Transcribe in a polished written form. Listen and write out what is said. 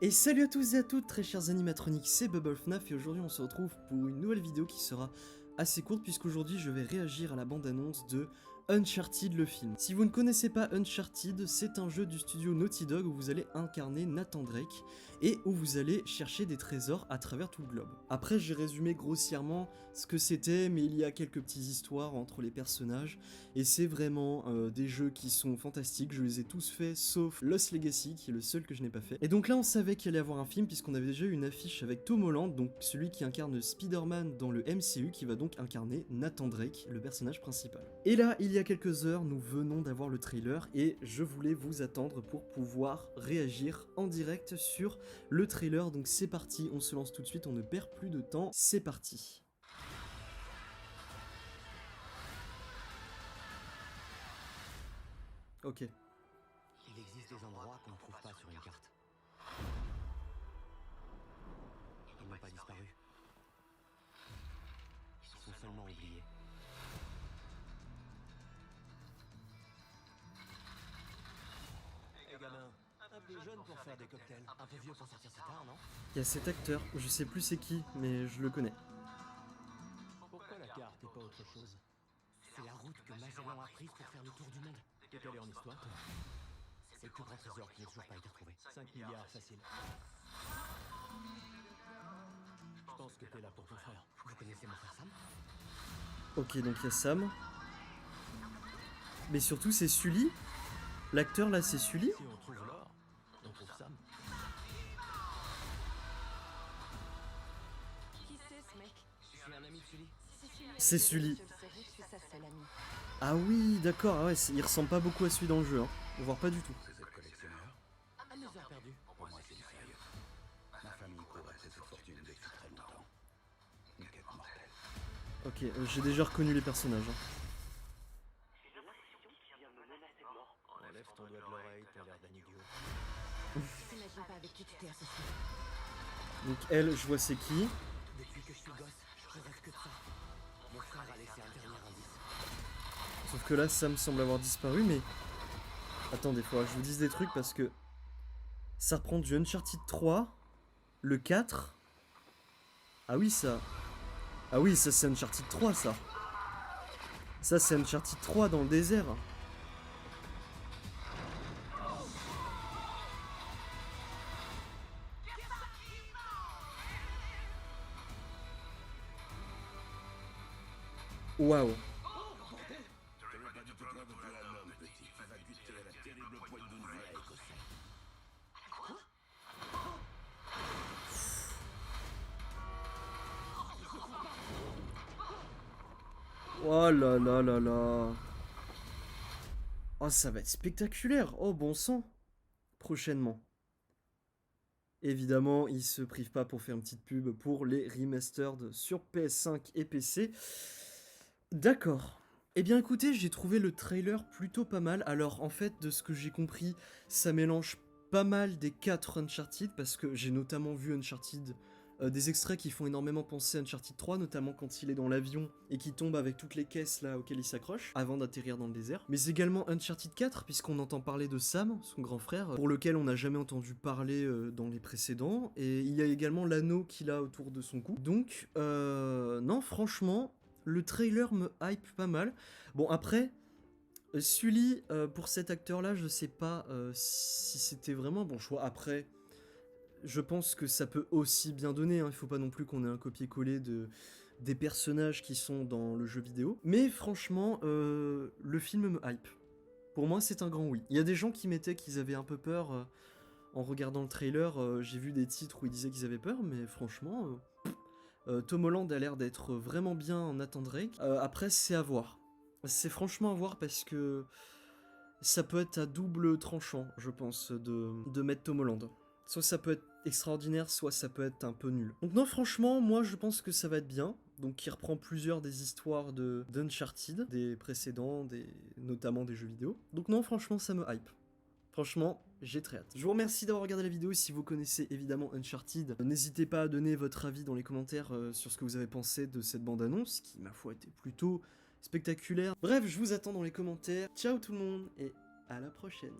Et salut à tous et à toutes, très chers animatroniques, c'est BubbleFNAF et aujourd'hui on se retrouve pour une nouvelle vidéo qui sera assez courte puisqu'aujourd'hui je vais réagir à la bande-annonce de Uncharted le film. Si vous ne connaissez pas Uncharted, c'est un jeu du studio Naughty Dog où vous allez incarner Nathan Drake et où vous allez chercher des trésors à travers tout le globe. Après j'ai résumé grossièrement ce que c'était, mais il y a quelques petites histoires entre les personnages et c'est vraiment des jeux qui sont fantastiques. Je les ai tous faits sauf Lost Legacy qui est le seul que je n'ai pas fait. Et donc là on savait qu'il allait y avoir un film puisqu'on avait déjà eu une affiche avec Tom Holland, donc celui qui incarne Spider-Man dans le MCU, qui va donc incarner Nathan Drake, le personnage principal. Et là il y a quelques heures nous venons d'avoir le trailer et je voulais vous attendre pour pouvoir réagir en direct sur le trailer. Donc c'est parti, on se lance tout de suite, on ne perd plus de temps, c'est parti. Ok. Il existe des endroits qu'on ne trouve pas sur une carte. Ils n'ont pas disparu. Ils sont seulement oubliés. Eh gamin, un peu jeune pour faire des cocktails. Un peu vieux pour sortir si tard, non? Il y a cet acteur, je sais plus c'est qui, mais je le connais. Pourquoi la carte et pas autre chose? C'est la route que Magellan a prise pour faire le tour du monde. T'es calé en histoire, toi? C'est le plus grand trésor qui n'a toujours pas été retrouvé. 5 milliards, facile. Je pense que t'es là pour ton frère. Vous connaissez mon frère Sam? Ok, donc il y a Sam. Mais surtout c'est Sully. L'acteur là c'est Sully. Si on trouve l'or, on trouve Sam. Qui c'est ce mec? C'est un ami de Sully. C'est Sully. Je le saurais, je suis sa seule amie. Ah oui, d'accord, ah ouais, il ressemble pas beaucoup à celui dans le jeu, hein. Voire pas du tout. Vous êtes collectionneur? Un lézard perdu. Pour moi, c'est du sérieux. Ma famille court après cette fortune depuis très longtemps. Une quête mortelle. Ok, j'ai déjà reconnu les personnages, hein. Enlève ton doigt de l'oreille, t'as l'air d'un idiot. T'imagines pas avec qui tu t'es associé. Donc elle, je vois c'est qui. Depuis que je suis gosse, je rêve que de ça. Mon frère a laissé un dernier indice. Sauf que là, Sam semble avoir disparu, mais... Attendez, faut que je vous dise des trucs parce que... Ça reprend du Uncharted 3, le 4... Ah oui, ça... Ah oui, ça c'est Uncharted 3, ça. Ça c'est Uncharted 3 dans le désert. Waouh. Tu n'es pas du tout prêt de tuer un homme, petit. Tu vas goûter à la terrible pointe d'une vraie écossais. Oh là là là là. Oh, ça va être spectaculaire. Oh, bon sang. Prochainement. Évidemment, ils se privent pas pour faire une petite pub pour les remastered sur PS5 et PC. D'accord. Eh bien écoutez, j'ai trouvé le trailer plutôt pas mal. Alors en fait, de ce que j'ai compris, ça mélange pas mal des 4 Uncharted, parce que j'ai notamment vu Uncharted, des extraits qui font énormément penser à Uncharted 3, notamment quand il est dans l'avion et qui tombe avec toutes les caisses là auxquelles il s'accroche, avant d'atterrir dans le désert. Mais également Uncharted 4, puisqu'on entend parler de Sam, son grand frère, pour lequel on n'a jamais entendu parler dans les précédents. Et il y a également l'anneau qu'il a autour de son cou. Donc, non, franchement... Le trailer me hype pas mal. Bon, après, Sully, pour cet acteur-là, je sais pas si c'était vraiment un bon choix. Après, je pense que ça peut aussi bien donner, hein. Il faut pas non plus qu'on ait un copier-coller des personnages qui sont dans le jeu vidéo. Mais franchement, le film me hype. Pour moi, c'est un grand oui. Il y a des gens qui mettaient qu'ils avaient un peu peur en regardant le trailer. J'ai vu des titres où ils disaient qu'ils avaient peur, mais franchement... Tom Holland a l'air d'être vraiment bien en Nathan Drake. Après, c'est à voir. C'est franchement à voir parce que ça peut être à double tranchant, je pense, de mettre Tom Holland. Soit ça peut être extraordinaire, soit ça peut être un peu nul. Donc non, franchement, moi je pense que ça va être bien. Donc il reprend plusieurs des histoires d'Uncharted, des précédents, notamment des jeux vidéo. Donc non, franchement, ça me hype. Franchement, j'ai très hâte. Je vous remercie d'avoir regardé la vidéo. Si vous connaissez évidemment Uncharted, n'hésitez pas à donner votre avis dans les commentaires sur ce que vous avez pensé de cette bande-annonce, qui, ma foi, était plutôt spectaculaire. Bref, je vous attends dans les commentaires. Ciao tout le monde, et à la prochaine.